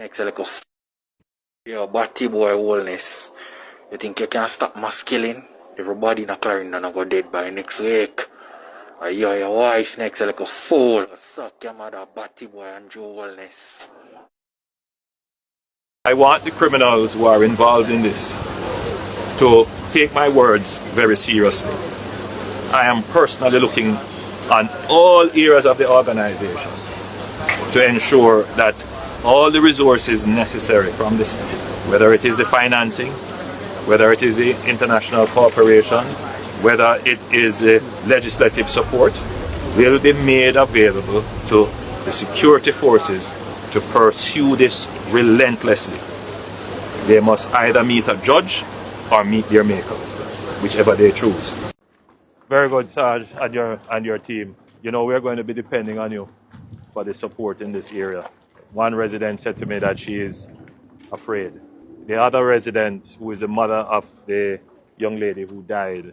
Next, like yo, batty boy, Holness. You think you can stop mass killing? Everybody in a Clarendon go dead by next week. Your wife next, like a fool. Suck your mother, batty boy, and Joe Holness. I want the criminals who are involved in this to take my words very seriously. I am personally looking on all areas of the organization to ensure that all the resources necessary from the state, whether it is the financing, whether it is the international cooperation, whether it is the legislative support, will be made available to the security forces to pursue this relentlessly. They must either meet a judge or meet their maker, whichever they choose. Very good, Sarge, and your team. You know, we're going to be depending on you for the support in this area. One resident said to me that she is afraid. The other resident, who is the mother of the young lady who died,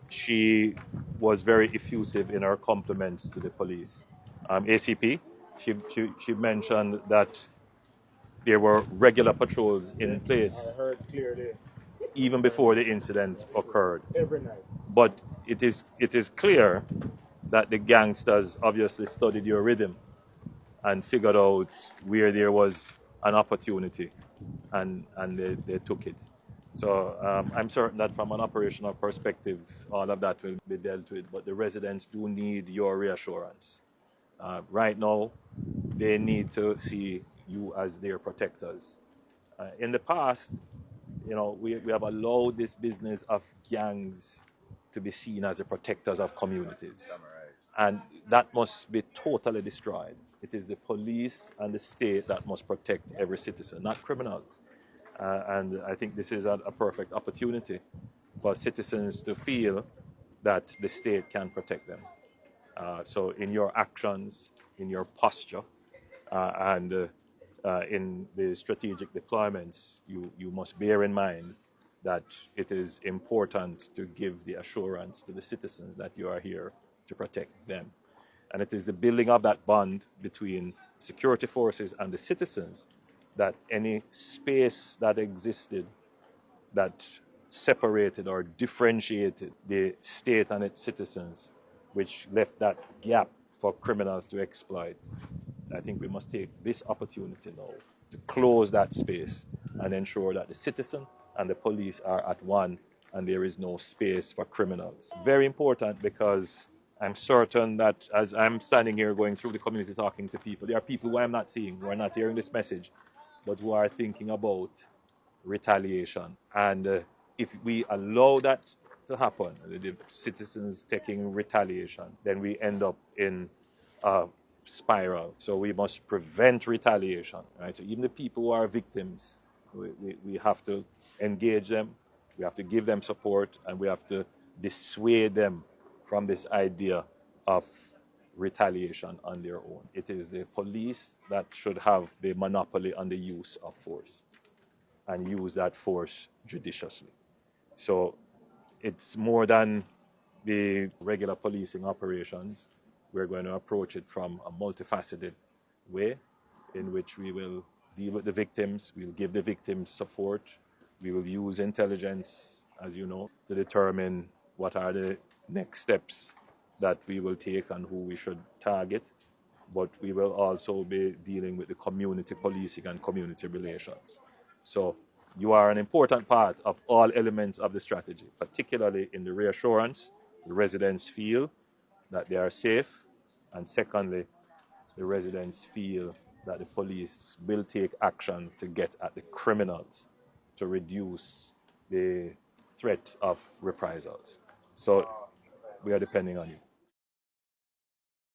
she was very effusive in her compliments to the police. ACP, she mentioned that there were regular patrols in place. I heard clearly. Even before the incident occurred. Every night. But it is clear that the gangsters obviously studied your rhythm and figured out where there was an opportunity, and they took it. So I'm certain that from an operational perspective, all of that will be dealt with, but the residents do need your reassurance. Right now, they need to see you as their protectors. In the past, you know, we have allowed this business of gangs to be seen as the protectors of communities. And that must be totally destroyed. It is the police and the state that must protect every citizen, not criminals. And I think this is a perfect opportunity for citizens to feel that the state can protect them. So in your actions, in your posture, and in the strategic deployments, you must bear in mind that it is important to give the assurance to the citizens that you are here to protect them. And it is the building of that bond between security forces and the citizens that any space that existed that separated or differentiated the state and its citizens, which left that gap for criminals to exploit. I think we must take this opportunity now to close that space and ensure that the citizen and the police are at one and there is no space for criminals. Very important, because I'm certain that as I'm standing here going through the community talking to people, there are people who I'm not seeing, who are not hearing this message, but who are thinking about retaliation. And if we allow that to happen, the citizens taking retaliation, then we end up in a spiral. So we must prevent retaliation, right? So even the people who are victims, we have to engage them, we have to give them support, and we have to dissuade them from this idea of retaliation on their own. It is the police that should have the monopoly on the use of force and use that force judiciously. So it's more than the regular policing operations. We're going to approach it from a multifaceted way in which we will deal with the victims, we'll give the victims support, we will use intelligence, as you know, to determine what are the next steps that we will take and who we should target. But we will also be dealing with the community policing and community relations. So you are an important part of all elements of the strategy, particularly in the reassurance. The residents feel that they are safe, and secondly, the residents feel that the police will take action to get at the criminals to reduce the threat of reprisals. So we are depending on you.